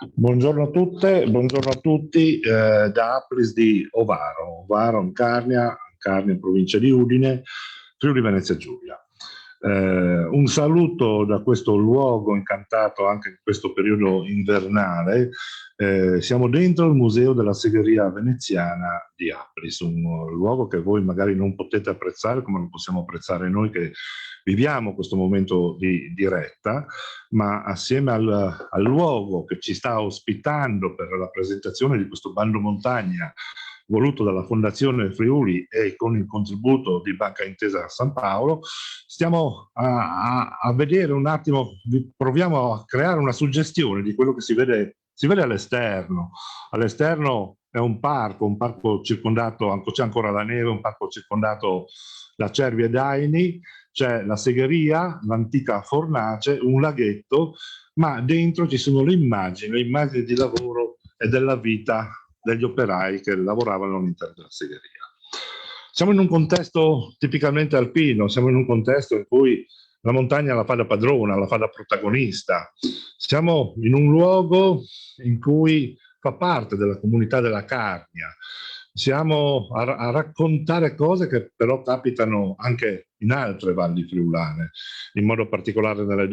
Buongiorno a tutte, buongiorno a tutti da Applis di Ovaro in Carnia, in provincia di Udine, Friuli Venezia Giulia. Un saluto da questo luogo incantato anche in questo periodo invernale. Siamo dentro il Museo della Segheria Veneziana di Applis, un luogo che voi magari non potete apprezzare come lo possiamo apprezzare noi che viviamo questo momento di diretta, ma assieme al luogo che ci sta ospitando per la presentazione di questo bando montagna voluto dalla Fondazione Friuli e con il contributo di Banca Intesa San Paolo, stiamo a vedere un attimo, proviamo a creare una suggestione di quello che si vede all'esterno. All'esterno è un parco circondato, c'è ancora la neve, un parco circondato da cervi e daini, c'è la segheria, l'antica fornace, un laghetto, ma dentro ci sono le immagini di lavoro e della vita degli operai che lavoravano all'interno della segheria. Siamo in un contesto tipicamente alpino, siamo in un contesto in cui la montagna la fa da padrona, la fa da protagonista. Siamo in un luogo in cui fa parte della comunità della Carnia. Siamo a raccontare cose che però capitano anche in altre valli friulane, in modo particolare nelle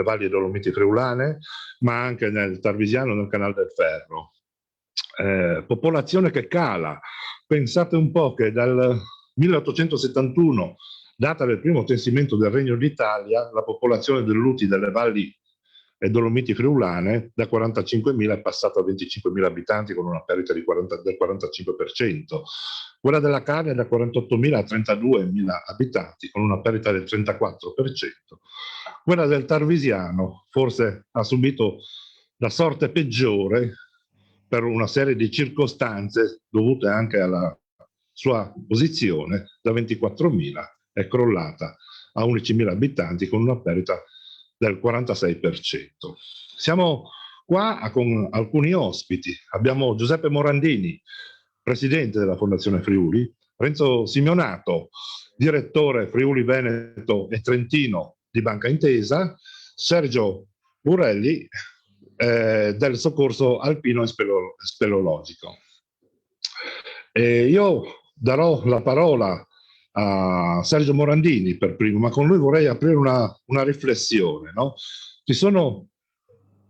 valli Dolomiti friulane, ma anche nel Tarvisiano e nel Canale del Ferro. Popolazione che cala. Pensate un po' che dal 1871, data del primo censimento del Regno d'Italia, la popolazione dell'Uti delle valli e Dolomiti friulane da 45.000 è passata a 25.000 abitanti con una perdita del 45%. Quella della Carnia da 48.000 a 32.000 abitanti con una perdita del 34%. Quella del Tarvisiano forse ha subito la sorte peggiore per una serie di circostanze dovute anche alla sua posizione, da 24.000 è crollata a 11.000 abitanti con una perdita del 46%. Siamo qua con alcuni ospiti. Abbiamo Giuseppe Morandini, presidente della Fondazione Friuli, Renzo Simeonato, direttore Friuli Veneto e Trentino di Banca Intesa, Sergio Burelli, del soccorso alpino e speleologico. Io darò la parola a Sergio Morandini per primo, ma con lui vorrei aprire una riflessione. No? Ci sono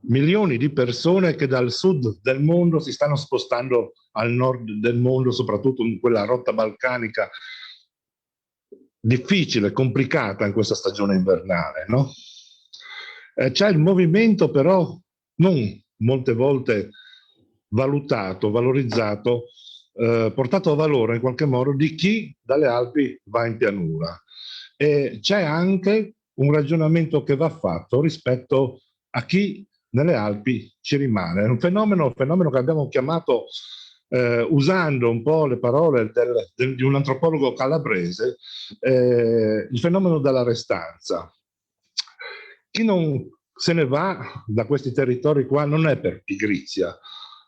milioni di persone che dal sud del mondo si stanno spostando al nord del mondo, soprattutto in quella rotta balcanica difficile, complicata in questa stagione invernale. No? C'è il movimento però non molte volte valutato, valorizzato, portato a valore in qualche modo di chi dalle Alpi va in pianura. E c'è anche un ragionamento che va fatto rispetto a chi nelle Alpi ci rimane. È un fenomeno che abbiamo chiamato, usando un po' le parole di un antropologo calabrese, il fenomeno della restanza. Chi non se ne va da questi territori qua non è per pigrizia,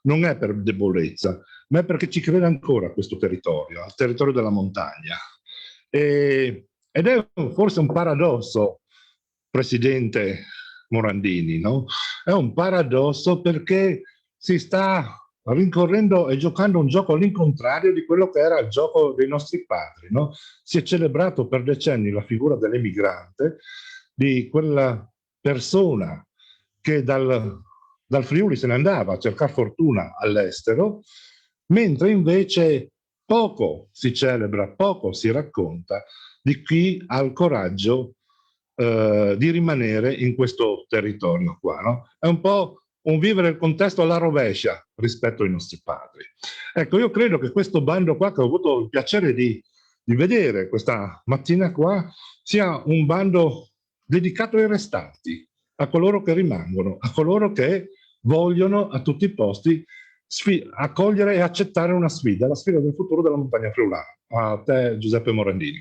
non è per debolezza, ma è perché ci crede ancora a questo territorio, al territorio della montagna. Ed è forse un paradosso, Presidente Morandini, no? È un paradosso perché si sta rincorrendo e giocando un gioco all'incontrario di quello che era il gioco dei nostri padri, no? Si è celebrato per decenni la figura dell'emigrante, di quella persona che dal Friuli se ne andava a cercare fortuna all'estero, mentre invece poco si celebra, poco si racconta di chi ha il coraggio di rimanere in questo territorio qua. No? È un po' un vivere il contesto alla rovescia rispetto ai nostri padri. Ecco, io credo che questo bando qua, che ho avuto il piacere di vedere questa mattina qua, sia un bando dedicato ai restanti, a coloro che rimangono, a coloro che vogliono a tutti i posti accogliere e accettare una sfida, la sfida del futuro della montagna friulana. A te, Giuseppe Morandini.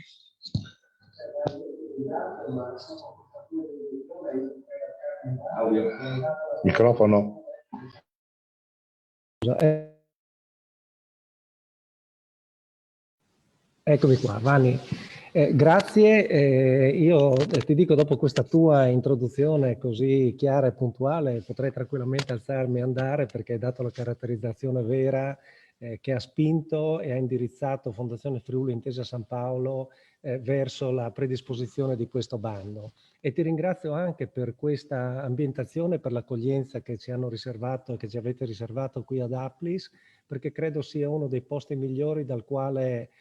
Microfono. Eccomi qua, Vanni. Grazie, io ti dico, dopo questa tua introduzione così chiara e puntuale, potrei tranquillamente alzarmi e andare, perché hai dato la caratterizzazione vera che ha spinto e ha indirizzato Fondazione Friuli Intesa San Paolo verso la predisposizione di questo bando. E ti ringrazio anche per questa ambientazione, per l'accoglienza che ci hanno riservato e che ci avete riservato qui ad Applis, perché credo sia uno dei posti migliori dal quale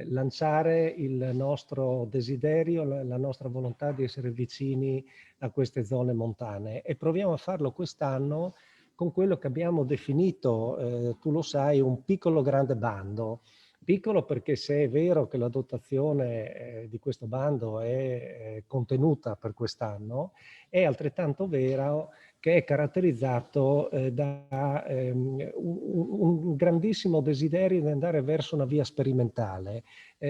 lanciare il nostro desiderio, la nostra volontà di essere vicini a queste zone montane, e proviamo a farlo quest'anno con quello che abbiamo definito, tu lo sai, un piccolo grande bando. Piccolo perché, se è vero che la dotazione di questo bando è contenuta per quest'anno, è altrettanto vero che è caratterizzato da un grandissimo desiderio di andare verso una via sperimentale,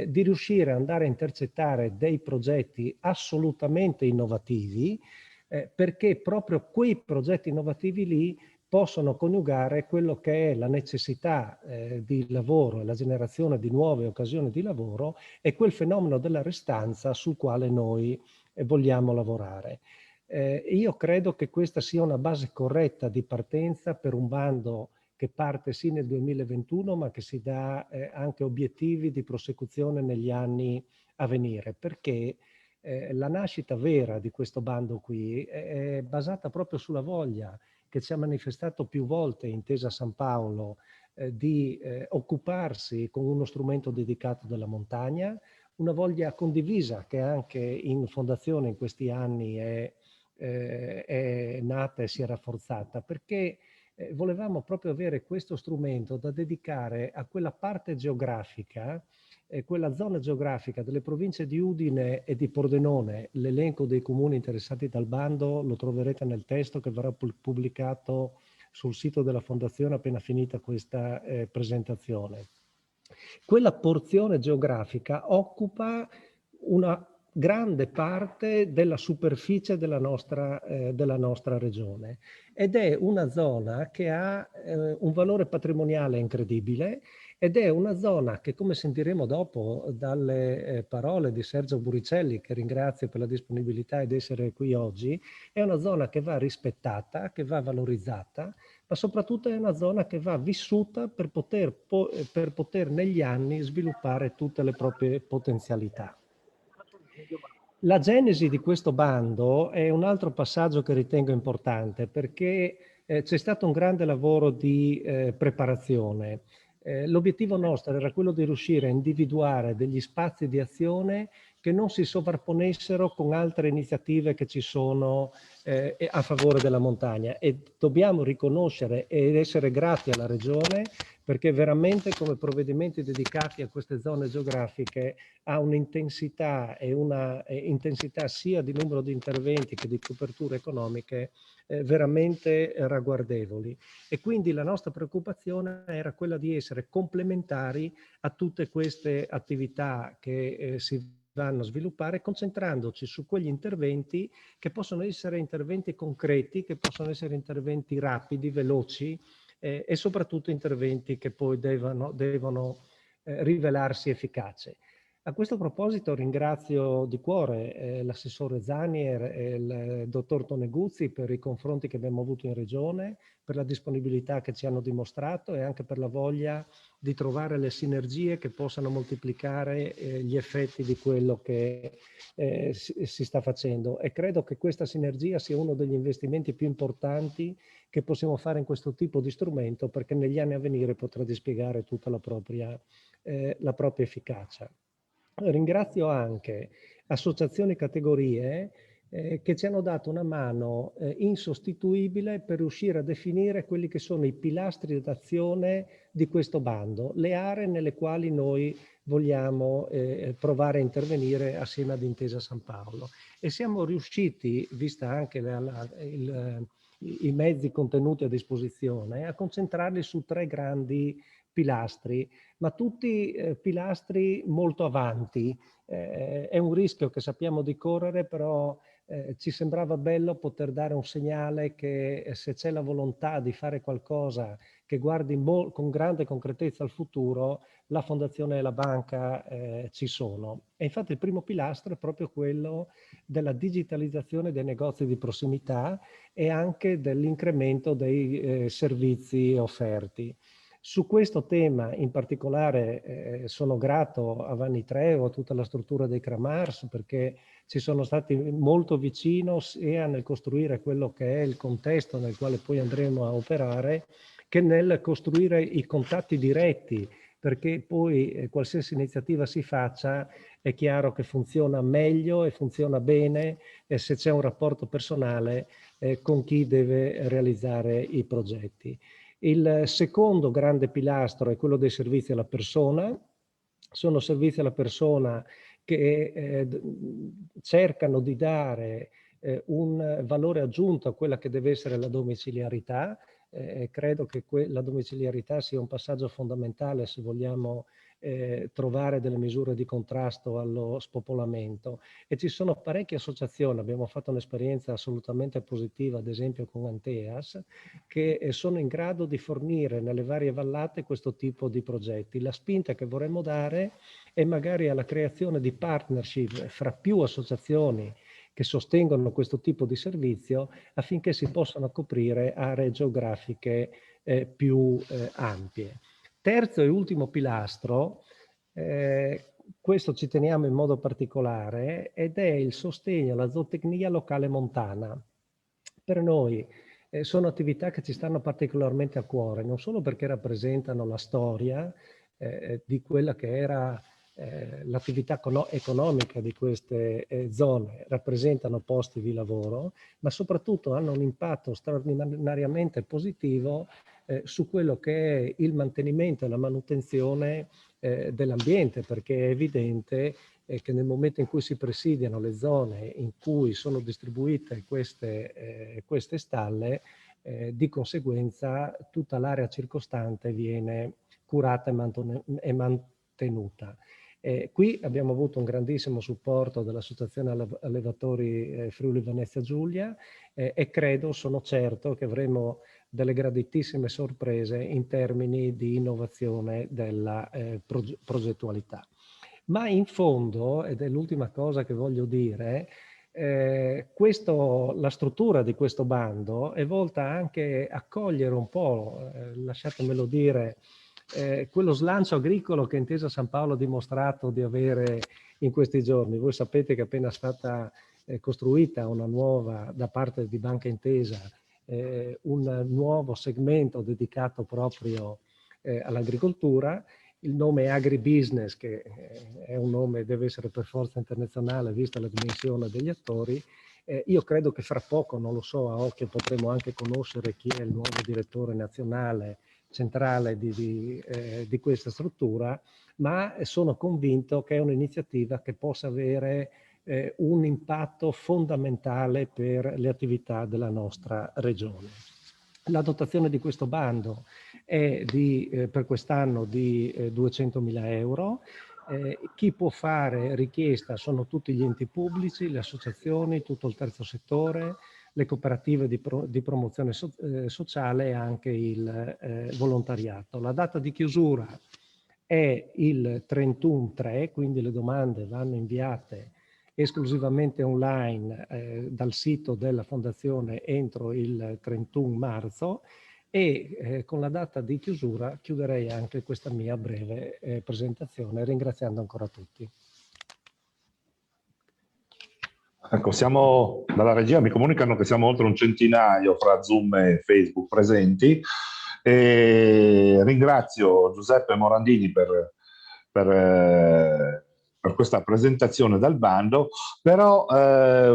di riuscire ad andare a intercettare dei progetti assolutamente innovativi, perché proprio quei progetti innovativi lì possono coniugare quello che è la necessità di lavoro e la generazione di nuove occasioni di lavoro e quel fenomeno della restanza sul quale noi vogliamo lavorare. Io credo che questa sia una base corretta di partenza per un bando che parte sì nel 2021, ma che si dà anche obiettivi di prosecuzione negli anni a venire, perché la nascita vera di questo bando qui è basata proprio sulla voglia che ci ha manifestato più volte Intesa San Paolo di occuparsi con uno strumento dedicato della montagna, una voglia condivisa che anche in fondazione in questi anni è nata e si è rafforzata, perché volevamo proprio avere questo strumento da dedicare a quella parte geografica, quella zona geografica delle province di Udine e di Pordenone. L'elenco dei comuni interessati dal bando lo troverete nel testo che verrà pubblicato sul sito della Fondazione appena finita questa presentazione. Quella porzione geografica occupa una grande parte della superficie della nostra regione, ed è una zona che ha un valore patrimoniale incredibile, ed è una zona che, come sentiremo dopo dalle parole di Sergio Buricelli, che ringrazio per la disponibilità ed essere qui oggi, è una zona che va rispettata, che va valorizzata, ma soprattutto è una zona che va vissuta per poter negli anni sviluppare tutte le proprie potenzialità. La genesi di questo bando è un altro passaggio che ritengo importante, perché c'è stato un grande lavoro di preparazione. L'obiettivo nostro era quello di riuscire a individuare degli spazi di azione che non si sovrapponessero con altre iniziative che ci sono a favore della montagna, e dobbiamo riconoscere ed essere grati alla Regione, perché veramente, come provvedimenti dedicati a queste zone geografiche, ha un'intensità e una intensità sia di numero di interventi che di coperture economiche veramente ragguardevoli. E quindi la nostra preoccupazione era quella di essere complementari a tutte queste attività che si vanno a sviluppare, concentrandoci su quegli interventi che possono essere interventi concreti, che possono essere interventi rapidi, veloci, e soprattutto interventi che poi devono rivelarsi efficaci. A questo proposito ringrazio di cuore l'assessore Zanier e il dottor Toneguzzi per i confronti che abbiamo avuto in Regione, per la disponibilità che ci hanno dimostrato e anche per la voglia di trovare le sinergie che possano moltiplicare gli effetti di quello che si sta facendo. E credo che questa sinergia sia uno degli investimenti più importanti che possiamo fare in questo tipo di strumento, perché negli anni a venire potrà dispiegare tutta la propria efficacia. Ringrazio anche associazioni e categorie che ci hanno dato una mano insostituibile per riuscire a definire quelli che sono i pilastri d'azione di questo bando, le aree nelle quali noi vogliamo provare a intervenire assieme ad Intesa San Paolo. E siamo riusciti, vista anche i mezzi contenuti a disposizione, a concentrarli su 3 grandi pilastri, ma tutti pilastri molto avanti. È un rischio che sappiamo di correre, però ci sembrava bello poter dare un segnale che se c'è la volontà di fare qualcosa che guardi con grande concretezza al futuro, la fondazione e la banca ci sono. E infatti il primo pilastro è proprio quello della digitalizzazione dei negozi di prossimità e anche dell'incremento dei servizi offerti. Su questo tema in particolare sono grato a Vanni Treo, a tutta la struttura dei Cramars, perché ci sono stati molto vicino sia nel costruire quello che è il contesto nel quale poi andremo a operare, che nel costruire i contatti diretti, perché poi qualsiasi iniziativa si faccia è chiaro che funziona meglio e funziona bene se c'è un rapporto personale con chi deve realizzare i progetti. Il secondo grande pilastro è quello dei servizi alla persona. Sono servizi alla persona che cercano di dare un valore aggiunto a quella che deve essere la domiciliarità. Credo che la domiciliarità sia un passaggio fondamentale se vogliamo trovare delle misure di contrasto allo spopolamento. E ci sono parecchie associazioni, abbiamo fatto un'esperienza assolutamente positiva, ad esempio con Anteas, che sono in grado di fornire nelle varie vallate questo tipo di progetti. La spinta che vorremmo dare è magari alla creazione di partnership fra più associazioni che sostengono questo tipo di servizio affinché si possano coprire aree geografiche più ampie. Terzo e ultimo pilastro, questo ci teniamo in modo particolare, ed è il sostegno alla zootecnia locale montana. Per noi sono attività che ci stanno particolarmente a cuore, non solo perché rappresentano la storia di quella che era l'attività economica di queste zone, rappresentano posti di lavoro, ma soprattutto hanno un impatto straordinariamente positivo su quello che è il mantenimento e la manutenzione dell'ambiente, perché è evidente che nel momento in cui si presidiano le zone in cui sono distribuite queste stalle, di conseguenza tutta l'area circostante viene curata e mantenuta. Qui abbiamo avuto un grandissimo supporto dell'Associazione Allevatori Friuli Venezia Giulia e sono certo che avremo delle graditissime sorprese in termini di innovazione della progettualità. Ma in fondo, ed è l'ultima cosa che voglio dire, la struttura di questo bando è volta anche a cogliere un po', lasciatemelo dire, quello slancio agricolo che Intesa San Paolo ha dimostrato di avere in questi giorni. Voi sapete che è appena stata costruita una nuova, da parte di Banca Intesa, un nuovo segmento dedicato proprio all'agricoltura. Il nome è Agribusiness, che è un nome, deve essere per forza internazionale vista la dimensione degli attori. Io credo che fra poco, non lo so, a occhio potremo anche conoscere chi è il nuovo direttore nazionale centrale di questa struttura, ma sono convinto che è un'iniziativa che possa avere un impatto fondamentale per le attività della nostra regione. La dotazione di questo bando è per quest'anno di 200.000 euro. Chi può fare richiesta sono tutti gli enti pubblici, le associazioni, tutto il terzo settore, le cooperative di promozione sociale e anche il volontariato. La data di chiusura è il 31/3, quindi le domande vanno inviate esclusivamente online dal sito della Fondazione entro il 31 marzo e con la data di chiusura chiuderei anche questa mia breve presentazione ringraziando ancora tutti. Ecco, siamo dalla regia, mi comunicano che siamo oltre un centinaio fra Zoom e Facebook presenti. E ringrazio Giuseppe Morandini per questa presentazione del bando, però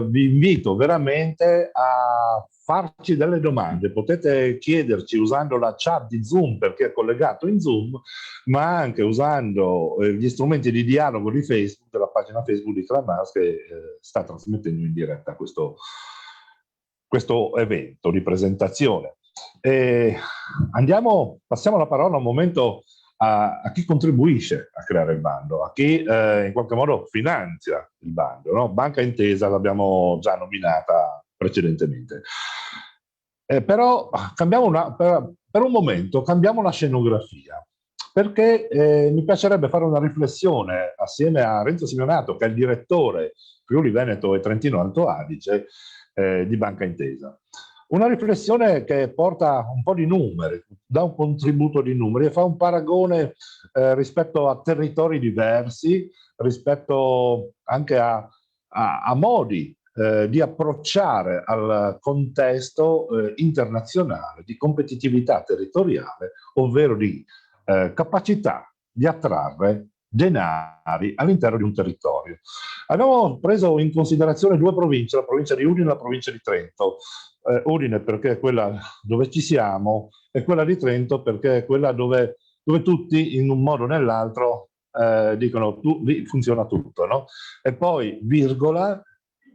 vi invito veramente a farci delle domande. Potete chiederci usando la chat di Zoom perché è collegato in Zoom, ma anche usando gli strumenti di dialogo di Facebook, della pagina Facebook di Cramars che sta trasmettendo in diretta questo evento di presentazione. Passiamo la parola un momento a chi contribuisce a creare il bando, a chi in qualche modo finanzia il bando, no? Banca Intesa l'abbiamo già nominata precedentemente. Però per un momento cambiamo la scenografia, perché mi piacerebbe fare una riflessione assieme a Renzo Simeonato, che è il direttore Friuli Veneto e Trentino Alto Adige di Banca Intesa. Una riflessione che porta un po' di numeri, dà un contributo di numeri e fa un paragone rispetto a territori diversi, rispetto anche a modi di approcciare al contesto internazionale di competitività territoriale, ovvero di capacità di attrarre denari all'interno di un territorio. Abbiamo preso in considerazione due province, la provincia di Udine e la provincia di Trento. Udine perché è quella dove ci siamo e quella di Trento perché è quella dove tutti in un modo o nell'altro dicono lì funziona tutto, no? E poi virgola,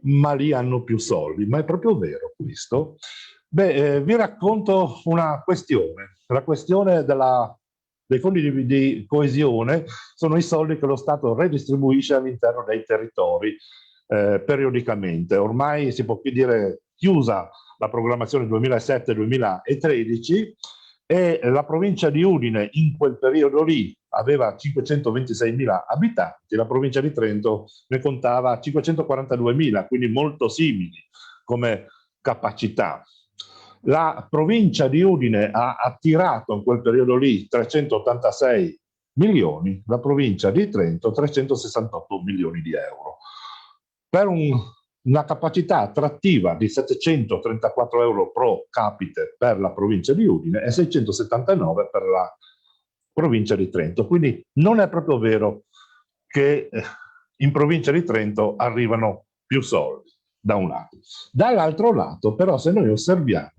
ma lì hanno più soldi. Ma è proprio vero questo? Beh, vi racconto una questione. La questione dei fondi di coesione sono i soldi che lo Stato redistribuisce all'interno dei territori periodicamente. Ormai si può dire chiusa la programmazione 2007-2013 e la provincia di Udine in quel periodo lì aveva 526.000 abitanti, la provincia di Trento ne contava 542.000, quindi molto simili come capacità. La provincia di Udine ha attirato in quel periodo lì 386 milioni, la provincia di Trento 368 milioni di euro. Per una capacità attrattiva di 734 euro pro capite per la provincia di Udine e 679 per la provincia di Trento. Quindi non è proprio vero che in provincia di Trento arrivano più soldi, da un lato. Dall'altro lato, però, se noi osserviamo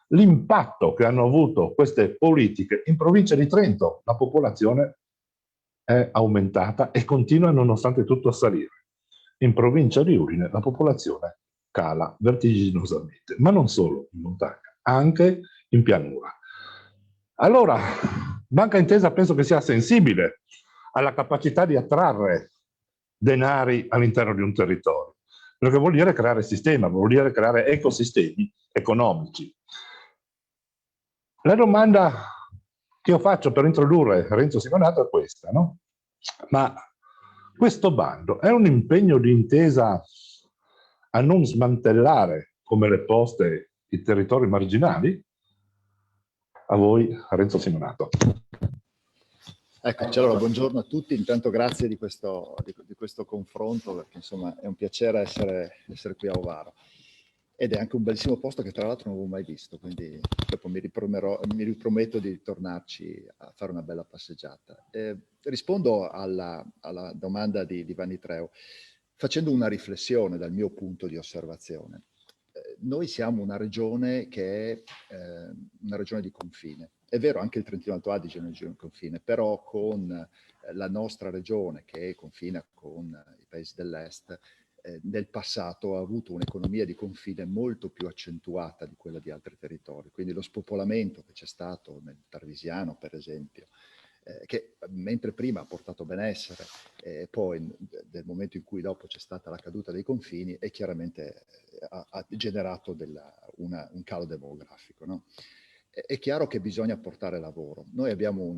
l'impatto che hanno avuto queste politiche in provincia di Trento, la popolazione è aumentata e continua nonostante tutto a salire. In provincia di Udine la popolazione cala vertiginosamente, ma non solo in montagna, anche in pianura. Allora, Banca Intesa penso che sia sensibile alla capacità di attrarre denari all'interno di un territorio, perché vuol dire creare sistema, vuol dire creare ecosistemi economici. La domanda che io faccio per introdurre Renzo Simeonato è questa, no? Ma questo bando è un impegno di Intesa a non smantellare come le poste i territori marginali? A voi, Renzo Simeonato. Eccoci, allora buongiorno a tutti, intanto grazie di questo confronto, perché insomma è un piacere essere qui a Ovaro. Ed è anche un bellissimo posto che tra l'altro non avevo mai visto, quindi dopo mi riprometto di tornarci a fare una bella passeggiata. Rispondo alla domanda di Vanni Treu facendo una riflessione dal mio punto di osservazione. Noi siamo una regione che è una regione di confine. È vero, anche il Trentino Alto Adige è una regione di confine, però con la nostra regione che confina con i paesi dell'est, nel passato ha avuto un'economia di confine molto più accentuata di quella di altri territori. Quindi lo spopolamento che c'è stato nel Tarvisiano, per esempio, che mentre prima ha portato benessere, poi nel momento in cui dopo c'è stata la caduta dei confini, e chiaramente ha generato un calo demografico, no? È chiaro che bisogna portare lavoro. Noi abbiamo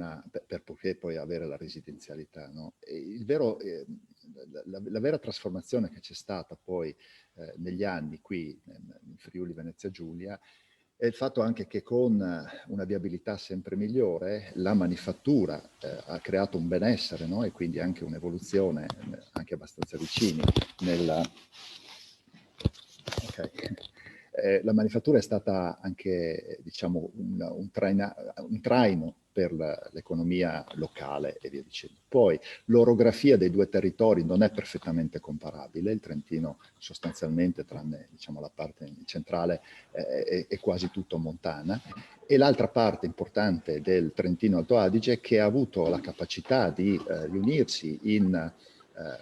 per poter poi avere la residenzialità, no? La vera trasformazione che c'è stata poi negli anni qui in Friuli Venezia Giulia è il fatto anche che con una viabilità sempre migliore la manifattura ha creato un benessere, no? E quindi anche un'evoluzione anche abbastanza vicini nella... Okay. La manifattura è stata anche, diciamo, un traino per l'economia locale e via dicendo. Poi l'orografia dei due territori non è perfettamente comparabile. Il Trentino sostanzialmente, tranne diciamo, la parte centrale, è quasi tutto montana. E l'altra parte importante del Trentino Alto Adige che ha avuto la capacità di riunirsi in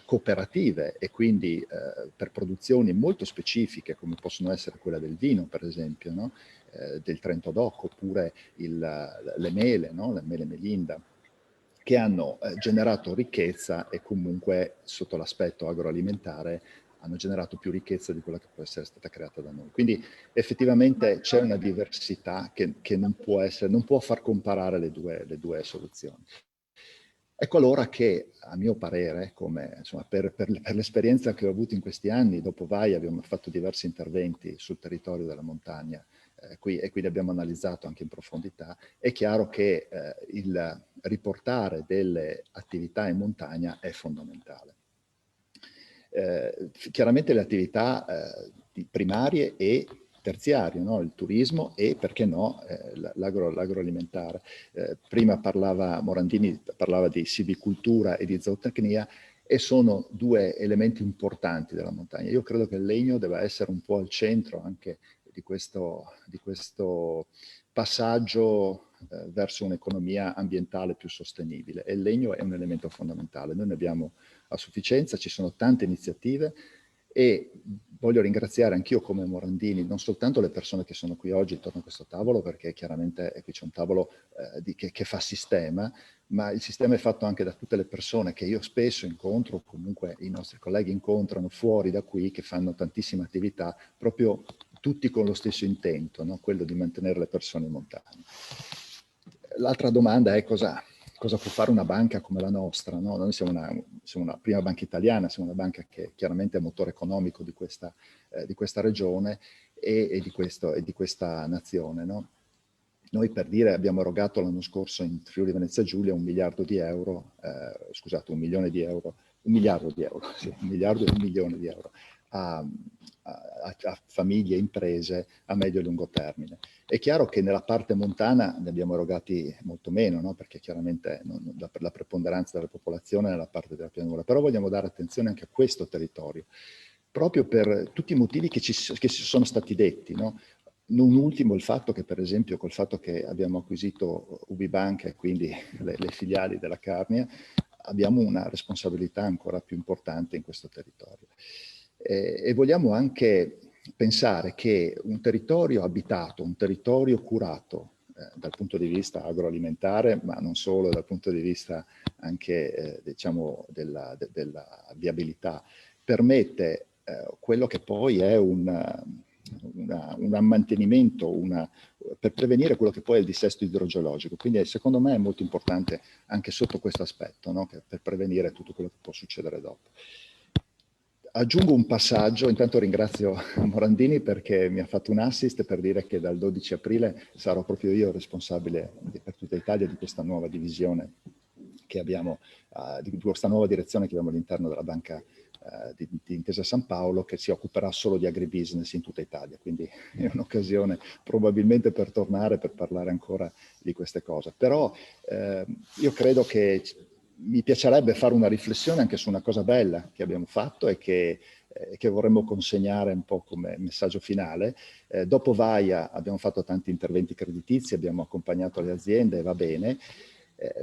cooperative e quindi per produzioni molto specifiche come possono essere quella del vino per esempio, no? Del Trento DOC oppure le mele, no? Le mele Melinda, che hanno generato ricchezza e comunque sotto l'aspetto agroalimentare hanno generato più ricchezza di quella che può essere stata creata da noi. Quindi effettivamente c'è una diversità che non può far comparare le due soluzioni. Ecco allora che, a mio parere, insomma, per l'esperienza che ho avuto in questi anni, dopo VAI abbiamo fatto diversi interventi sul territorio della montagna, e quindi abbiamo analizzato anche in profondità, è chiaro che il riportare delle attività in montagna è fondamentale. Chiaramente le attività primarie e terziarie, no? Il turismo e, perché no, l'agroalimentare. Prima Morandini parlava di silvicoltura e di zootecnia, e sono due elementi importanti della montagna. Io credo che il legno debba essere un po' al centro anche di questo passaggio verso un'economia ambientale più sostenibile, e il legno è un elemento fondamentale. Noi ne abbiamo a sufficienza, ci sono tante iniziative, e voglio ringraziare anch'io come Morandini non soltanto le persone che sono qui oggi intorno a questo tavolo, perché chiaramente qui c'è un tavolo che fa sistema, ma il sistema è fatto anche da tutte le persone che io spesso incontro, o comunque i nostri colleghi incontrano fuori da qui, che fanno tantissime attività, proprio tutti con lo stesso intento, no? Quello di mantenere le persone in montagna. L'altra domanda è cosa può fare una banca come la nostra, no? Noi siamo una prima banca italiana, siamo una banca che chiaramente è motore economico di questa regione e di questa nazione, no? Noi, per dire, abbiamo erogato l'anno scorso in Friuli Venezia Giulia 1 miliardo di euro, scusate, 1 milione di euro, 1 miliardo di euro, sì, 1 miliardo e 1 milione di euro a famiglie e imprese a medio e lungo termine. È chiaro che nella parte montana ne abbiamo erogati molto meno, no? Perché chiaramente la preponderanza della popolazione è nella parte della pianura, però vogliamo dare attenzione anche a questo territorio, proprio per tutti i motivi che ci sono stati detti, no? Non ultimo il fatto che, per esempio, col fatto che abbiamo acquisito UbiBanca e quindi le filiali della Carnia, abbiamo una responsabilità ancora più importante in questo territorio. E vogliamo anche pensare che un territorio abitato, un territorio curato dal punto di vista agroalimentare, ma non solo, dal punto di vista anche diciamo della viabilità, permette quello che poi è un mantenimento, per prevenire quello che poi è il dissesto idrogeologico. Quindi secondo me è molto importante anche sotto questo aspetto, no? Per prevenire tutto quello che può succedere dopo. Aggiungo un passaggio, intanto ringrazio Morandini perché mi ha fatto un assist per dire che dal 12 aprile sarò proprio io responsabile per tutta Italia di questa nuova divisione che abbiamo, di questa nuova direzione che abbiamo all'interno della Banca di Intesa San Paolo, che si occuperà solo di agribusiness in tutta Italia, quindi è un'occasione probabilmente per tornare, per parlare ancora di queste cose. Però io credo che mi piacerebbe fare una riflessione anche su una cosa bella che abbiamo fatto e che vorremmo consegnare un po' come messaggio finale. Dopo VAIA abbiamo fatto tanti interventi creditizi, abbiamo accompagnato le aziende e va bene,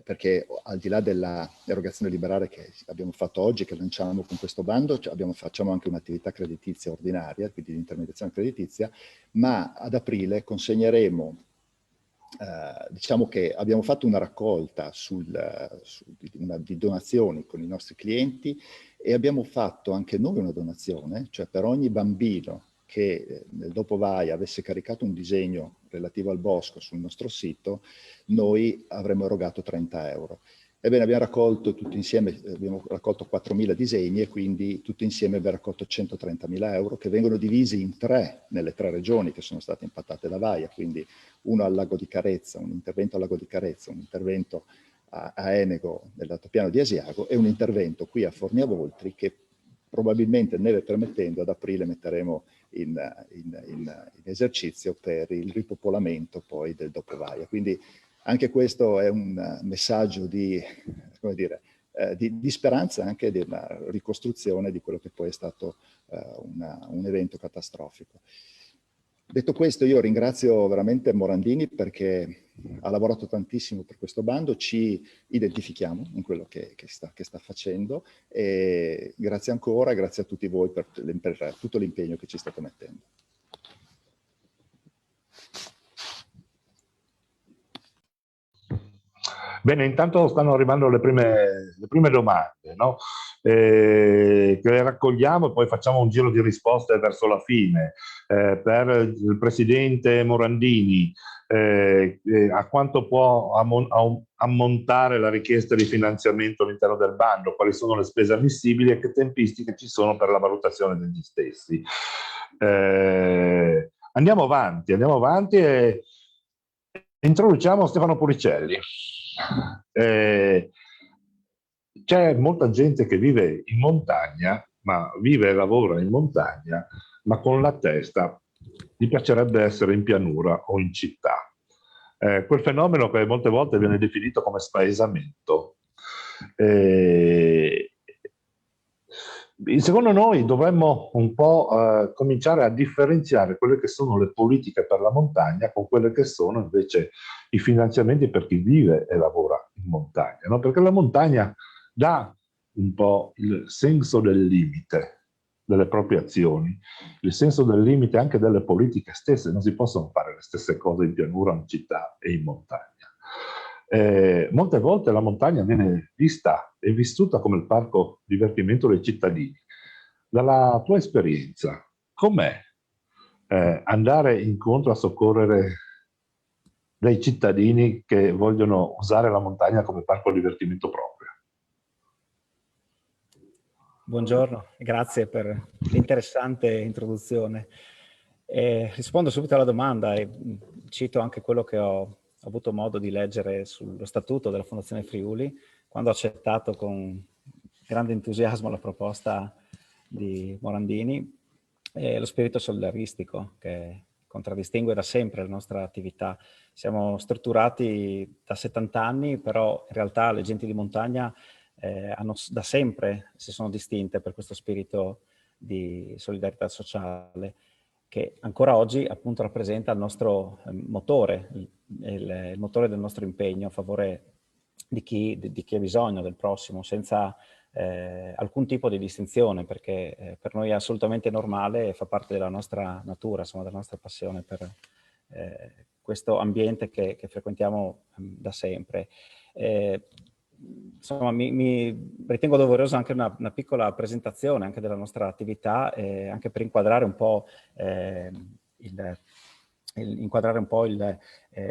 perché al di là dell'erogazione liberale che abbiamo fatto oggi, che lanciamo con questo bando, facciamo anche un'attività creditizia ordinaria, quindi di intermediazione creditizia, ma ad aprile consegneremo, diciamo che abbiamo fatto una raccolta di donazioni con i nostri clienti, e abbiamo fatto anche noi una donazione, cioè per ogni bambino che nel dopoVAIA avesse caricato un disegno relativo al bosco sul nostro sito, noi avremmo erogato 30 euro. Ebbene, abbiamo raccolto tutti insieme, abbiamo raccolto 4.000 disegni, e quindi tutti insieme abbiamo raccolto 130.000 euro, che vengono divisi in nelle tre regioni che sono state impattate da VAIA, quindi uno al Lago di Carezza, un intervento al Lago di Carezza, un intervento a Enego nell'altopiano di Asiago, e un intervento qui a Forniavoltri che probabilmente, neve permettendo, ad aprile metteremo in esercizio per il ripopolamento poi del dopoVAIA. Quindi anche questo è un messaggio di, come dire, di speranza, anche della ricostruzione di quello che poi è stato un evento catastrofico. Detto questo, io ringrazio veramente Morandini perché ha lavorato tantissimo per questo bando, ci identifichiamo in quello che sta facendo, e grazie ancora, grazie a tutti voi per tutto l'impegno che ci state mettendo. Bene, intanto stanno arrivando le prime domande, no? Che le raccogliamo e poi facciamo un giro di risposte verso la fine. Per il Presidente Morandini, a quanto può ammontare la richiesta di finanziamento all'interno del bando? Quali sono le spese ammissibili e che tempistiche ci sono per la valutazione degli stessi? Andiamo avanti e introduciamo Stefano Puricelli. C'è molta gente che vive in montagna, ma vive e lavora in montagna, ma con la testa gli piacerebbe essere in pianura o in città. Quel fenomeno che molte volte viene definito come spaesamento. Secondo noi dovremmo un po' cominciare a differenziare quelle che sono le politiche per la montagna con quelle che sono invece i finanziamenti per chi vive e lavora in montagna, no? Perché la montagna dà un po' il senso del limite delle proprie azioni, il senso del limite anche delle politiche stesse. Non si possono fare le stesse cose in pianura, in città e in montagna. Molte volte la montagna viene vista e vissuta come il parco divertimento dei cittadini. Dalla tua esperienza, com'è andare incontro a soccorrere dei cittadini che vogliono usare la montagna come parco divertimento proprio? Buongiorno, grazie per l'interessante introduzione. Rispondo subito alla domanda e cito anche quello che ho avuto modo di leggere sullo statuto della Fondazione Friuli, quando ho accettato con grande entusiasmo la proposta di Morandini, lo spirito solidaristico che contraddistingue da sempre la nostra attività. Siamo strutturati da 70 anni, però in realtà le genti di montagna da sempre si sono distinte per questo spirito di solidarietà sociale, che ancora oggi appunto rappresenta il nostro motore, il motore del nostro impegno a favore di chi ha bisogno del prossimo, senza alcun tipo di distinzione, perché per noi è assolutamente normale e fa parte della nostra natura, insomma, della nostra passione per questo ambiente che frequentiamo da sempre. Insomma, mi ritengo doverosa anche una piccola presentazione anche della nostra attività, anche per inquadrare un po' il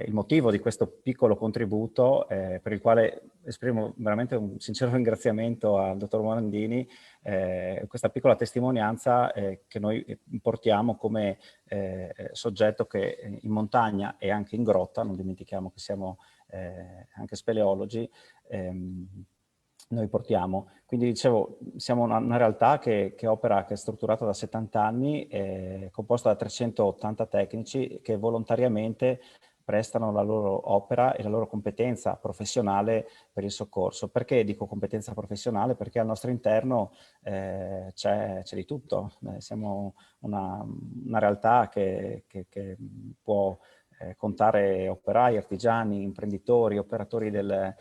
motivo di questo piccolo contributo, per il quale esprimo veramente un sincero ringraziamento al dottor Morandini, questa piccola testimonianza che noi portiamo come soggetto che in montagna e anche in grotta, non dimentichiamo che siamo anche speleologi, noi portiamo. Quindi dicevo, siamo una realtà che opera, che è strutturata da 70 anni, composta da 380 tecnici che volontariamente prestano la loro opera e la loro competenza professionale per il soccorso. Perché dico competenza professionale? Perché al nostro interno c'è di tutto. Siamo una realtà che può contare operai, artigiani, imprenditori, operatori del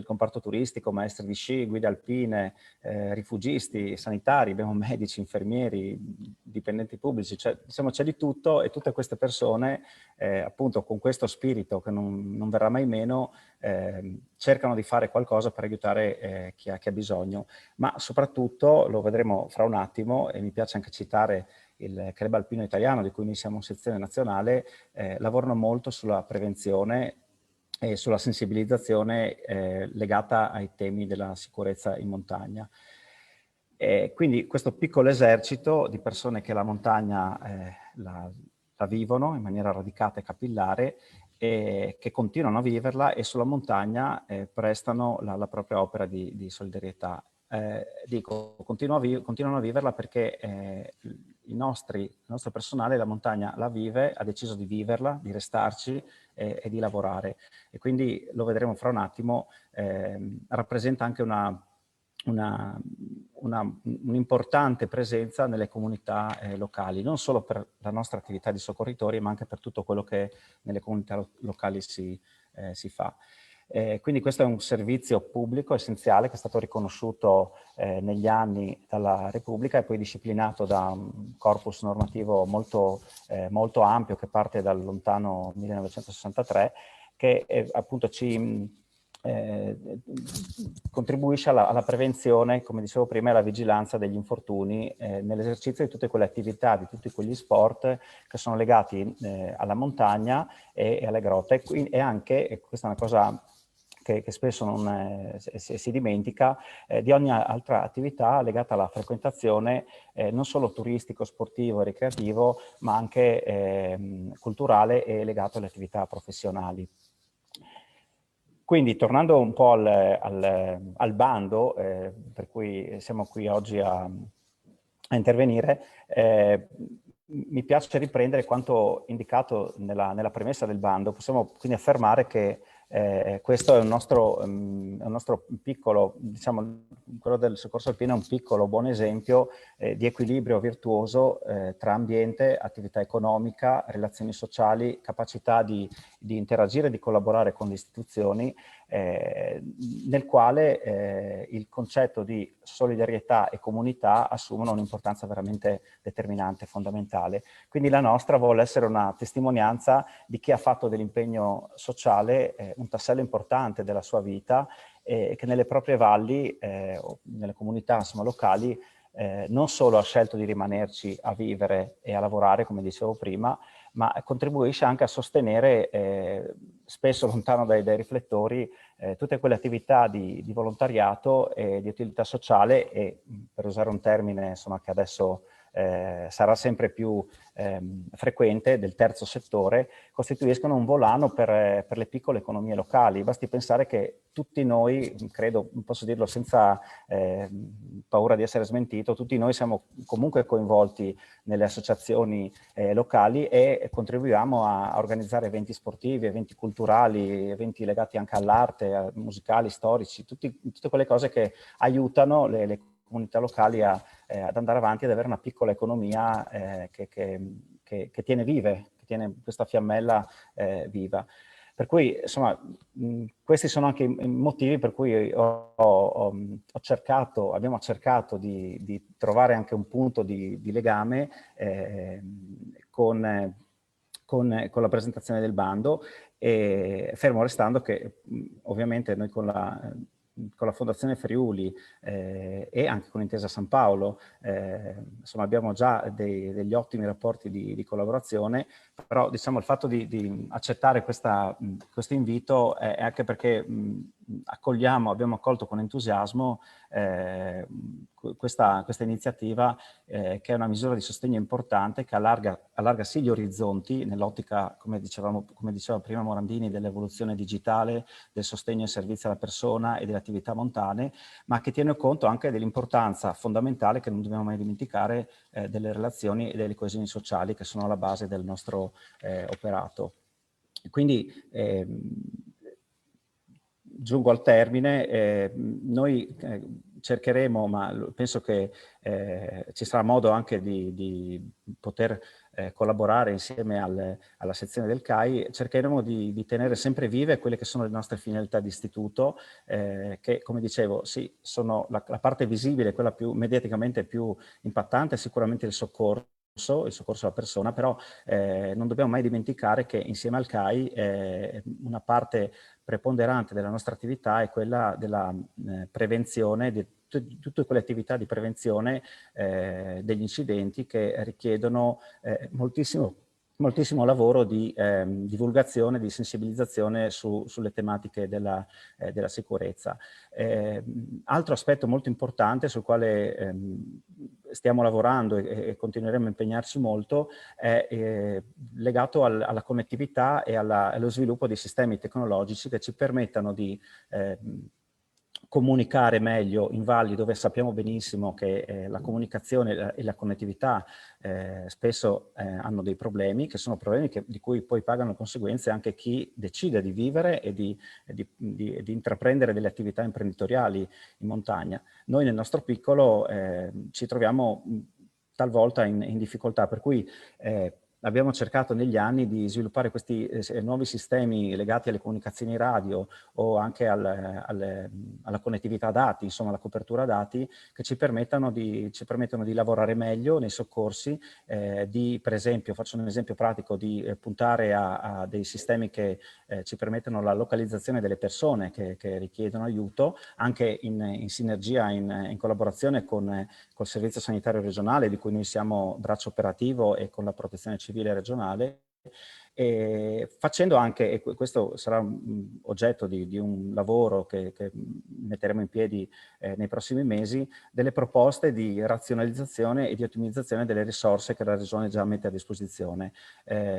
comparto turistico, maestri di sci, guide alpine, rifugisti, sanitari, abbiamo medici, infermieri, dipendenti pubblici, insomma c'è di tutto, e tutte queste persone appunto con questo spirito che non verrà mai meno cercano di fare qualcosa per aiutare chi ha bisogno, ma soprattutto, lo vedremo fra un attimo, e mi piace anche citare il Club Alpino Italiano, di cui noi siamo sezione nazionale, lavorano molto sulla prevenzione e sulla sensibilizzazione legata ai temi della sicurezza in montagna. Quindi questo piccolo esercito di persone che la montagna la vivono in maniera radicata e capillare, e che continuano a viverla e sulla montagna prestano la propria opera di solidarietà. Dico, continuano a viverla perché il nostro personale la montagna la vive, ha deciso di viverla, di restarci e di lavorare. E quindi, lo vedremo fra un attimo, rappresenta anche un'importante presenza nelle comunità locali, non solo per la nostra attività di soccorritori, ma anche per tutto quello che nelle comunità locali si fa. Quindi questo è un servizio pubblico essenziale che è stato riconosciuto negli anni dalla Repubblica e poi disciplinato da un corpus normativo molto ampio che parte dal lontano 1963, che appunto ci contribuisce alla prevenzione, come dicevo prima, e alla vigilanza degli infortuni nell'esercizio di tutte quelle attività, di tutti quegli sport che sono legati alla montagna e alle grotte. E anche, e questa è una cosa che spesso si dimentica, di ogni altra attività legata alla frequentazione non solo turistico, sportivo e ricreativo, ma anche culturale e legato alle attività professionali. Quindi, tornando un po' al bando, per cui siamo qui oggi a intervenire, mi piace riprendere quanto indicato nella premessa del bando. Possiamo quindi affermare che questo è un nostro piccolo, diciamo, quello del soccorso alpino è un piccolo buon esempio di equilibrio virtuoso tra ambiente, attività economica, relazioni sociali, capacità di interagire e di collaborare con le istituzioni, nel quale il concetto di solidarietà e comunità assumono un'importanza veramente determinante, fondamentale. Quindi la nostra vuole essere una testimonianza di chi ha fatto dell'impegno sociale un tassello importante della sua vita e che nelle proprie valli o nelle comunità, insomma, locali non solo ha scelto di rimanerci a vivere e a lavorare, come dicevo prima, ma contribuisce anche a sostenere, spesso lontano dai riflettori, tutte quelle attività di volontariato e di utilità sociale e, per usare un termine, insomma, che adesso sarà sempre più frequente, del terzo settore, costituiscono un volano per le piccole economie locali. Basti pensare che tutti noi, credo, posso dirlo senza paura di essere smentito, tutti noi siamo comunque coinvolti nelle associazioni locali e contribuiamo a organizzare eventi sportivi, eventi culturali, eventi legati anche all'arte, musicali, storici, tutte quelle cose che aiutano le comunità locali ad andare avanti, ad avere una piccola economia che tiene vive, che tiene questa fiammella viva. Per cui, insomma, questi sono anche i motivi per cui abbiamo cercato di trovare anche un punto di legame con la presentazione del bando, e fermo restando che ovviamente noi con la Fondazione Friuli e anche con Intesa San Paolo insomma, abbiamo già degli ottimi rapporti di collaborazione, però diciamo il fatto di accettare questo invito è anche perché abbiamo accolto con entusiasmo questa iniziativa che è una misura di sostegno importante che allarga sì gli orizzonti nell'ottica, come diceva prima Morandini, dell'evoluzione digitale, del sostegno e servizio alla persona e delle attività montane, ma che tiene conto anche dell'importanza fondamentale, che non dobbiamo mai dimenticare, delle relazioni e delle coesioni sociali che sono alla base del nostro operato. Quindi giungo al termine, noi cercheremo, ma penso che ci sarà modo anche di poter collaborare insieme alla sezione del CAI, cercheremo di tenere sempre vive quelle che sono le nostre finalità di istituto, che, come dicevo, sì, sono la parte visibile, quella più mediaticamente più impattante, sicuramente il soccorso alla persona, però non dobbiamo mai dimenticare che insieme al CAI una parte preponderante della nostra attività è quella della prevenzione, di tutte quelle attività di prevenzione degli incidenti che richiedono moltissimo lavoro di divulgazione, di sensibilizzazione sulle tematiche della sicurezza. Altro aspetto molto importante sul quale stiamo lavorando e continueremo a impegnarci molto è legato alla connettività e allo sviluppo di sistemi tecnologici che ci permettano di comunicare meglio in valli dove sappiamo benissimo che la comunicazione e la connettività spesso hanno dei problemi, che sono problemi di cui poi pagano le conseguenze anche chi decide di vivere e di intraprendere delle attività imprenditoriali in montagna. Noi nel nostro piccolo ci troviamo talvolta in difficoltà, per cui abbiamo cercato negli anni di sviluppare questi nuovi sistemi legati alle comunicazioni radio o anche alla connettività dati, insomma alla copertura dati, che ci permettono di lavorare meglio nei soccorsi, per esempio, faccio un esempio pratico, di puntare a dei sistemi che ci permettono la localizzazione delle persone che richiedono aiuto, anche in sinergia, in collaborazione col Servizio Sanitario Regionale, di cui noi siamo braccio operativo, e con la Protezione Civile regionale, e facendo anche, e questo sarà oggetto di un lavoro che metteremo in piedi nei prossimi mesi, delle proposte di razionalizzazione e di ottimizzazione delle risorse che la Regione già mette a disposizione.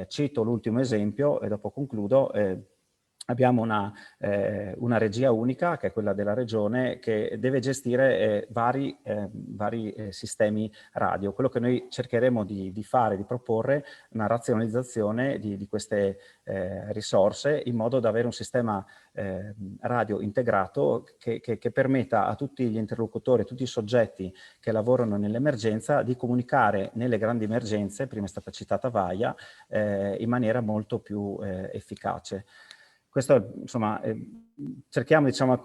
Cito l'ultimo esempio e dopo concludo. Abbiamo una regia unica, che è quella della Regione, che deve gestire vari sistemi radio. Quello che noi cercheremo di fare, di proporre, una razionalizzazione di queste risorse, in modo da avere un sistema radio integrato che permetta a tutti gli interlocutori, a tutti i soggetti che lavorano nell'emergenza, di comunicare nelle grandi emergenze, prima è stata citata Vaia, in maniera molto più efficace. Questo, insomma, cerchiamo, diciamo,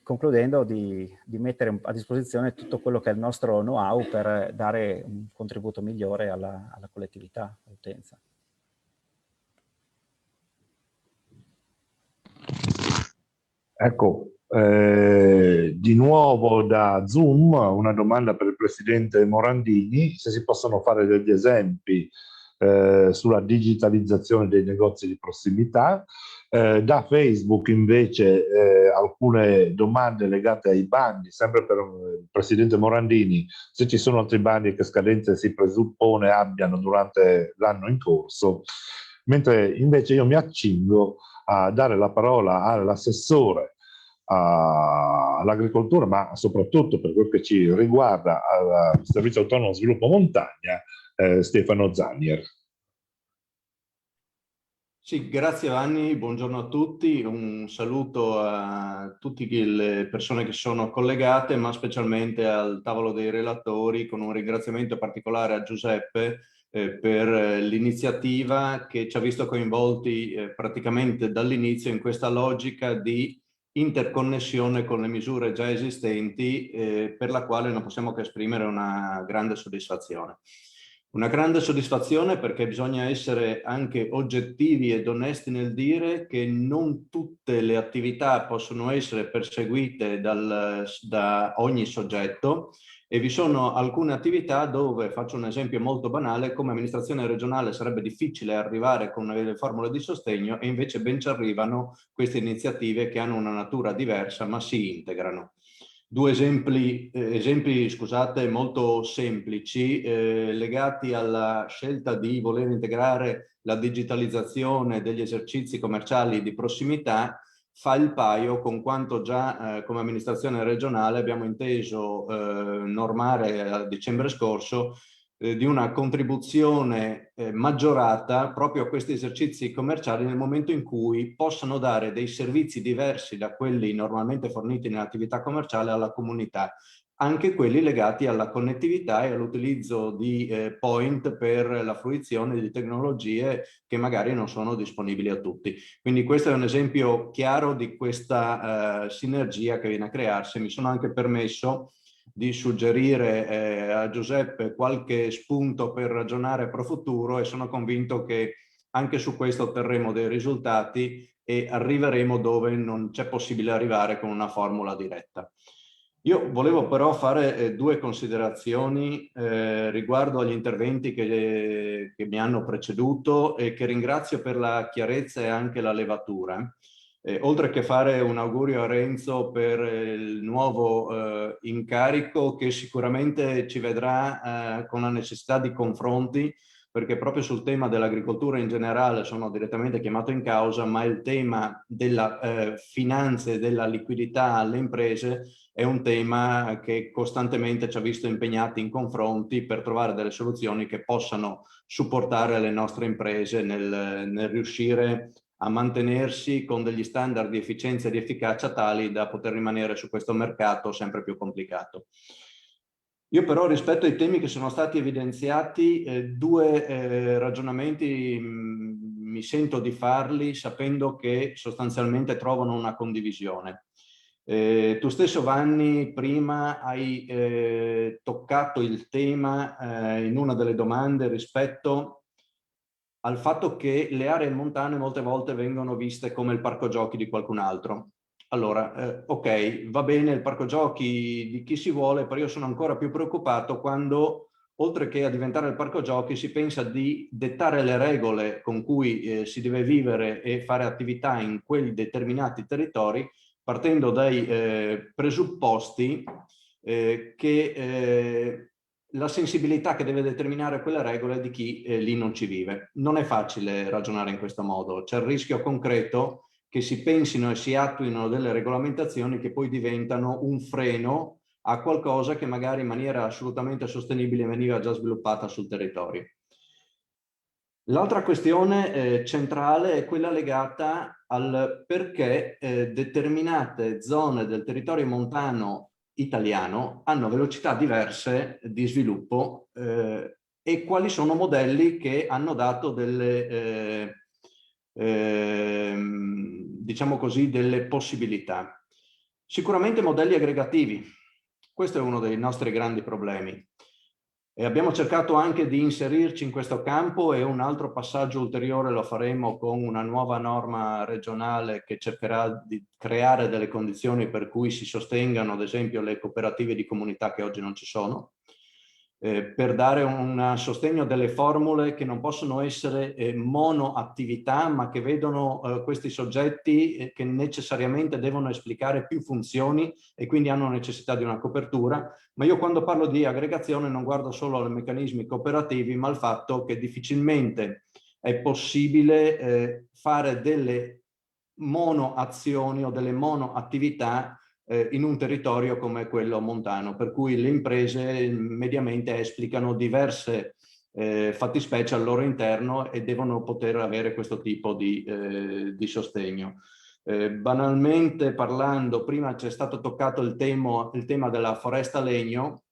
concludendo, di mettere a disposizione tutto quello che è il nostro know-how per dare un contributo migliore alla collettività, all'utenza. Ecco, di nuovo da Zoom una domanda per il Presidente Morandini, se si possono fare degli esempi sulla digitalizzazione dei negozi di prossimità. Da Facebook invece alcune domande legate ai bandi, sempre per il Presidente Morandini, se ci sono altri bandi che scadenze si presuppone abbiano durante l'anno in corso, mentre invece io mi accingo a dare la parola all'assessore all'agricoltura, ma soprattutto per quel che ci riguarda al Servizio Autonomo Sviluppo Montagna, Stefano Zanier. Sì, grazie Vanni, buongiorno a tutti, un saluto a tutte le persone che sono collegate, ma specialmente al tavolo dei relatori, con un ringraziamento particolare a Giuseppe per l'iniziativa che ci ha visto coinvolti praticamente dall'inizio in questa logica di interconnessione con le misure già esistenti, per la quale non possiamo che esprimere una grande soddisfazione. Una grande soddisfazione perché bisogna essere anche oggettivi ed onesti nel dire che non tutte le attività possono essere perseguite da ogni soggetto, e vi sono alcune attività dove, faccio un esempio molto banale, come amministrazione regionale sarebbe difficile arrivare con le formule di sostegno, e invece ben ci arrivano queste iniziative che hanno una natura diversa ma si integrano. Due esempi, scusate, molto semplici, legati alla scelta di voler integrare la digitalizzazione degli esercizi commerciali di prossimità, fa il paio con quanto già come amministrazione regionale abbiamo inteso normare a dicembre scorso, di una contribuzione maggiorata proprio a questi esercizi commerciali, nel momento in cui possano dare dei servizi diversi da quelli normalmente forniti nell'attività commerciale alla comunità, anche quelli legati alla connettività e all'utilizzo di point per la fruizione di tecnologie che magari non sono disponibili a tutti. Quindi questo è un esempio chiaro di questa sinergia che viene a crearsi. Mi sono anche permesso di suggerire a Giuseppe qualche spunto per ragionare pro futuro, e sono convinto che anche su questo otterremo dei risultati e arriveremo dove non c'è possibile arrivare con una formula diretta. Io volevo però fare due considerazioni riguardo agli interventi che mi hanno preceduto, e che ringrazio per la chiarezza e anche la levatura. Oltre che fare un augurio a Renzo per il nuovo incarico, che sicuramente ci vedrà con la necessità di confronti, perché proprio sul tema dell'agricoltura in generale sono direttamente chiamato in causa, ma il tema della finanza e della liquidità alle imprese è un tema che costantemente ci ha visto impegnati in confronti per trovare delle soluzioni che possano supportare le nostre imprese nel riuscire a mantenersi con degli standard di efficienza e di efficacia tali da poter rimanere su questo mercato sempre più complicato. Io però rispetto ai temi che sono stati evidenziati, due ragionamenti mi sento di farli sapendo che sostanzialmente trovano una condivisione. Tu stesso, Vanni, prima hai toccato il tema in una delle domande rispetto al fatto che le aree montane molte volte vengono viste come il parco giochi di qualcun altro. Allora, ok, va bene il parco giochi di chi si vuole, però io sono ancora più preoccupato quando, oltre che a diventare il parco giochi, si pensa di dettare le regole con cui si deve vivere e fare attività in quei determinati territori, partendo dai presupposti che la sensibilità che deve determinare quelle regole di chi lì non ci vive. Non è facile ragionare in questo modo, c'è il rischio concreto che si pensino e si attuino delle regolamentazioni che poi diventano un freno a qualcosa che magari in maniera assolutamente sostenibile veniva già sviluppata sul territorio. L'altra questione centrale è quella legata al perché determinate zone del territorio montano italiano hanno velocità diverse di sviluppo e quali sono modelli che hanno dato delle, diciamo così, delle possibilità. Sicuramente modelli aggregativi, questo è uno dei nostri grandi problemi. E abbiamo cercato anche di inserirci in questo campo e un altro passaggio ulteriore lo faremo con una nuova norma regionale che cercherà di creare delle condizioni per cui si sostengano ad esempio le cooperative di comunità che oggi non ci sono, per dare un sostegno a delle formule che non possono essere monoattività ma che vedono questi soggetti che necessariamente devono esplicare più funzioni e quindi hanno necessità di una copertura. Ma io quando parlo di aggregazione non guardo solo ai meccanismi cooperativi ma al fatto che difficilmente è possibile fare delle monoazioni o delle monoattività in un territorio come quello montano, per cui le imprese mediamente esplicano diverse fattispecie al loro interno e devono poter avere questo tipo di sostegno. Banalmente parlando, prima c'è stato toccato il tema della foresta legno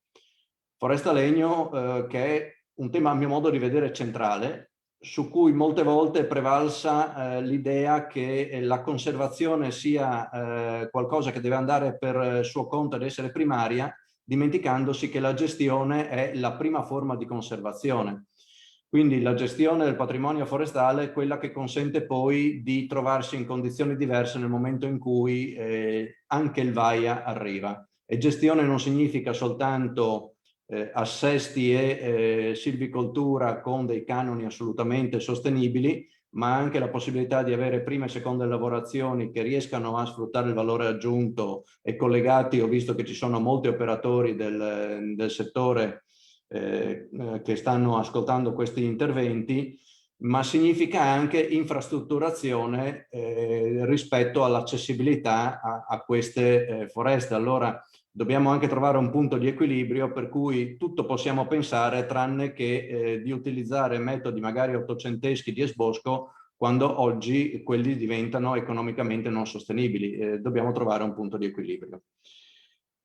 che è un tema a mio modo di vedere centrale, su cui molte volte è prevalsa l'idea che la conservazione sia qualcosa che deve andare per suo conto ed essere primaria, dimenticandosi che la gestione è la prima forma di conservazione. Quindi la gestione del patrimonio forestale è quella che consente poi di trovarsi in condizioni diverse nel momento in cui anche il VAIA arriva. E gestione non significa soltanto assesti e silvicoltura con dei canoni assolutamente sostenibili, ma anche la possibilità di avere prime e seconde lavorazioni che riescano a sfruttare il valore aggiunto e collegati. Ho visto che ci sono molti operatori del settore che stanno ascoltando questi interventi, ma significa anche infrastrutturazione rispetto all'accessibilità a queste foreste. Allora dobbiamo anche trovare un punto di equilibrio per cui tutto possiamo pensare tranne che di utilizzare metodi magari ottocenteschi di esbosco quando oggi quelli diventano economicamente non sostenibili. Dobbiamo trovare un punto di equilibrio.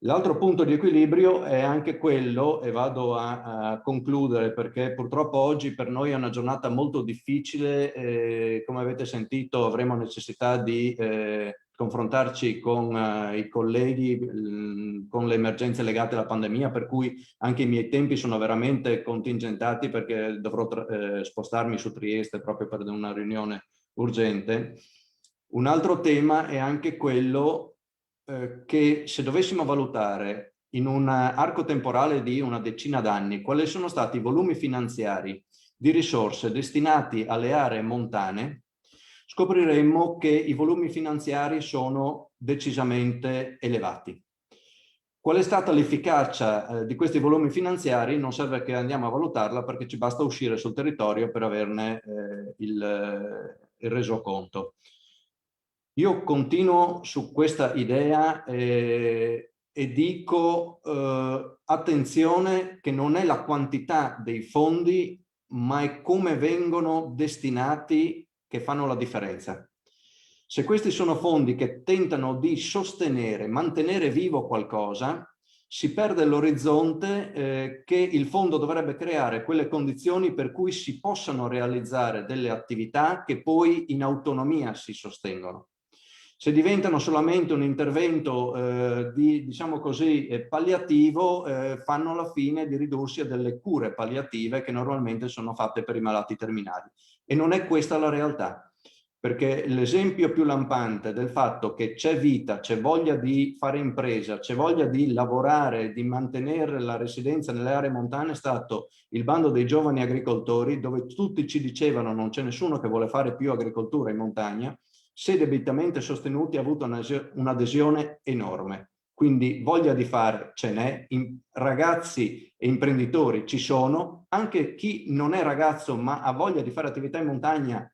L'altro punto di equilibrio è anche quello, e vado a concludere perché purtroppo oggi per noi è una giornata molto difficile, come avete sentito avremo necessità di confrontarci con i colleghi con le emergenze legate alla pandemia, per cui anche i miei tempi sono veramente contingentati perché dovrò spostarmi su Trieste proprio per una riunione urgente. Un altro tema è anche quello che se dovessimo valutare in un arco temporale di una decina d'anni quali sono stati i volumi finanziari di risorse destinati alle aree montane, scopriremmo che i volumi finanziari sono decisamente elevati. Qual è stata l'efficacia di questi volumi finanziari? Non serve che andiamo a valutarla perché ci basta uscire sul territorio per averne il resoconto. Io continuo su questa idea e dico attenzione che non è la quantità dei fondi ma è come vengono destinati che fanno la differenza. Se questi sono fondi che tentano di sostenere, mantenere vivo qualcosa, si perde l'orizzonte che il fondo dovrebbe creare quelle condizioni per cui si possano realizzare delle attività che poi in autonomia si sostengono. Se diventano solamente un intervento diciamo così, palliativo, fanno la fine di ridursi a delle cure palliative che normalmente sono fatte per i malati terminali. E non è questa la realtà. Perché l'esempio più lampante del fatto che c'è vita, c'è voglia di fare impresa, c'è voglia di lavorare, di mantenere la residenza nelle aree montane è stato il bando dei giovani agricoltori, dove tutti ci dicevano non c'è nessuno che vuole fare più agricoltura in montagna, se debitamente sostenuti ha avuto un'adesione enorme. Quindi voglia di fare ce n'è, ragazzi e imprenditori ci sono, anche chi non è ragazzo ma ha voglia di fare attività in montagna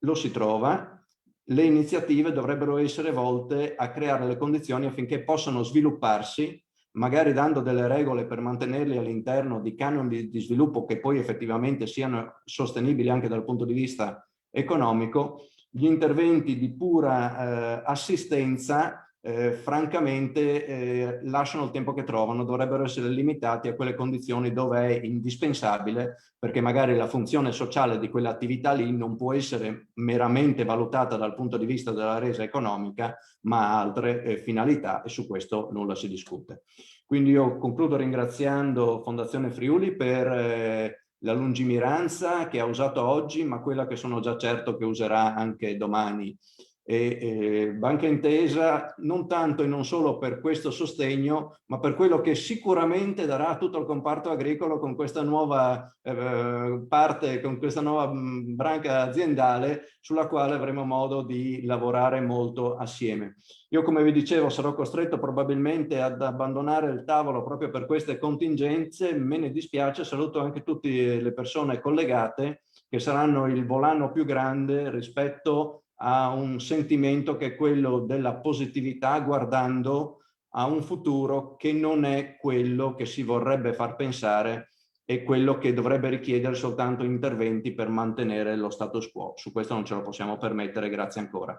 lo si trova. Le iniziative dovrebbero essere volte a creare le condizioni affinché possano svilupparsi, magari dando delle regole per mantenerli all'interno di canoni di sviluppo che poi effettivamente siano sostenibili anche dal punto di vista economico. Gli interventi di pura assistenza francamente lasciano il tempo che trovano, dovrebbero essere limitati a quelle condizioni dove è indispensabile, perché magari la funzione sociale di quell'attività lì non può essere meramente valutata dal punto di vista della resa economica, ma ha altre finalità, e su questo nulla si discute. Quindi io concludo ringraziando Fondazione Friuli per la lungimiranza che ha usato oggi, ma quella che sono già certo che userà anche domani. Banca Intesa non tanto e non solo per questo sostegno, ma per quello che sicuramente darà a tutto il comparto agricolo con questa nuova parte, con questa nuova branca aziendale sulla quale avremo modo di lavorare molto assieme. Io, come vi dicevo, sarò costretto probabilmente ad abbandonare il tavolo proprio per queste contingenze. Me ne dispiace, saluto anche tutte le persone collegate che saranno il volano più grande rispetto a un sentimento che è quello della positività, guardando a un futuro che non è quello che si vorrebbe far pensare e quello che dovrebbe richiedere soltanto interventi per mantenere lo status quo. Su questo non ce lo possiamo permettere. Grazie ancora.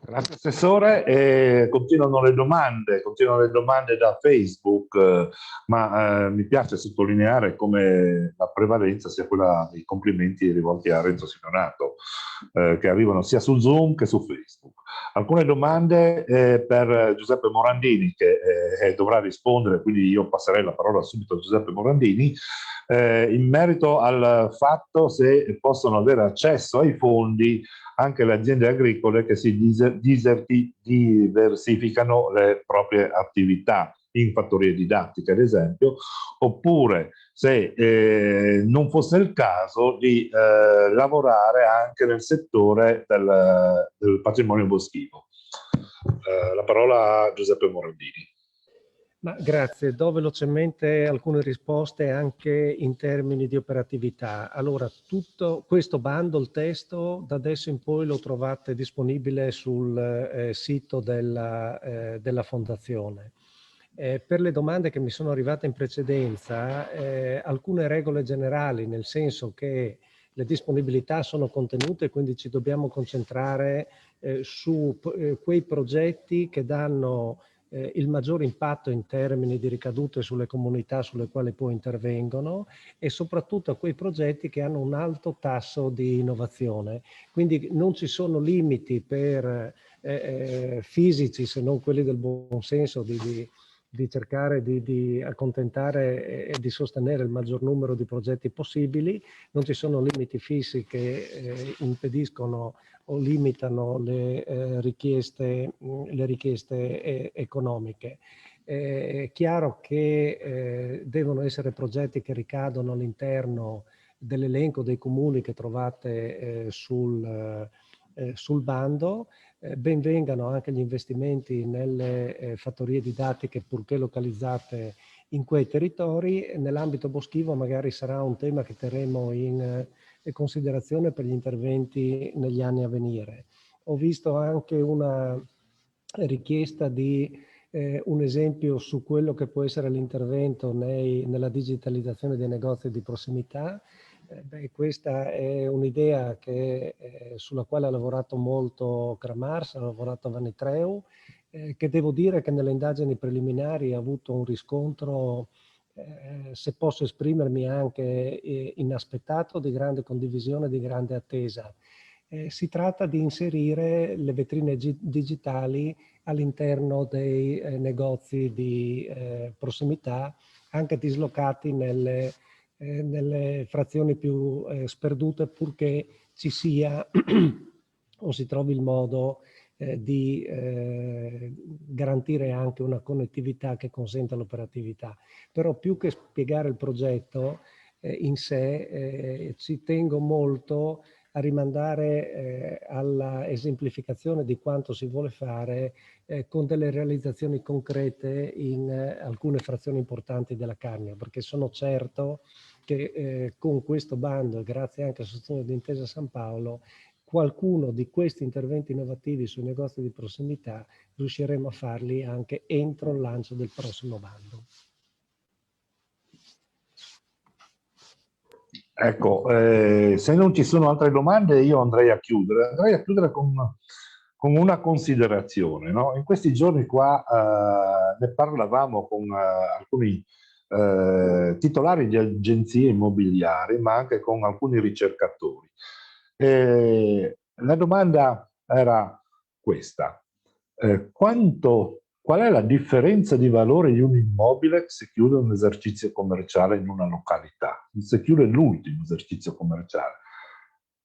Grazie Assessore, continuano le domande da Facebook, ma mi piace sottolineare come la prevalenza sia quella dei complimenti rivolti a Renzo Simonato, che arrivano sia su Zoom che su Facebook. Alcune domande per Giuseppe Morandini, che dovrà rispondere, quindi io passerei la parola subito a Giuseppe Morandini, in merito al fatto se possono avere accesso ai fondi anche le aziende agricole che si diversificano le proprie attività in fattorie didattiche, ad esempio, oppure se non fosse il caso di lavorare anche nel settore del patrimonio boschivo. La parola a Giuseppe Morandini. Ma grazie, do velocemente alcune risposte anche in termini di operatività. Allora, tutto questo bando, il testo, da adesso in poi lo trovate disponibile sul sito della Fondazione. Per le domande che mi sono arrivate in precedenza, alcune regole generali, nel senso che le disponibilità sono contenute, quindi ci dobbiamo concentrare su quei progetti che danno il maggior impatto in termini di ricadute sulle comunità sulle quali poi intervengono, e soprattutto a quei progetti che hanno un alto tasso di innovazione. Quindi non ci sono limiti per fisici, se non quelli del buon senso, di cercare di accontentare e di sostenere il maggior numero di progetti possibili. Non ci sono limiti fissi che impediscono o limitano le richieste economiche. È chiaro che devono essere progetti che ricadono all'interno dell'elenco dei comuni che trovate sul bando. Ben vengano anche gli investimenti nelle fattorie didattiche, purché localizzate in quei territori. Nell'ambito boschivo magari sarà un tema che terremo in considerazione per gli interventi negli anni a venire. Ho visto anche una richiesta di un esempio su quello che può essere l'intervento nella digitalizzazione dei negozi di prossimità. Questa è un'idea sulla quale ha lavorato molto Kramars, ha lavorato Vanni Treu, che devo dire che nelle indagini preliminari ha avuto un riscontro, se posso esprimermi, anche inaspettato, di grande condivisione, di grande attesa. Si tratta di inserire le vetrine digitali all'interno dei negozi di prossimità, anche dislocati nelle frazioni più sperdute, purché ci sia o si trovi il modo di garantire anche una connettività che consenta l'operatività. Però più che spiegare il progetto in sé, ci tengo molto a rimandare alla esemplificazione di quanto si vuole fare con delle realizzazioni concrete in alcune frazioni importanti della Carnia, perché sono certo che con questo bando, e grazie anche al sostegno di Intesa San Paolo, qualcuno di questi interventi innovativi sui negozi di prossimità riusciremo a farli anche entro il lancio del prossimo bando. Ecco, se non ci sono altre domande io andrei a chiudere. Con una considerazione, no? In questi giorni qua ne parlavamo con alcuni titolari di agenzie immobiliari, ma anche con alcuni ricercatori. La domanda era questa: qual è la differenza di valore di un immobile se chiude un esercizio commerciale in una località, se chiude l'ultimo esercizio commerciale?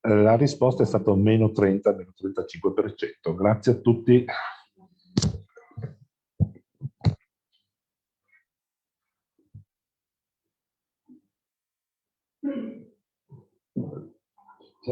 La risposta è stata meno 30, meno 35%. Grazie a tutti.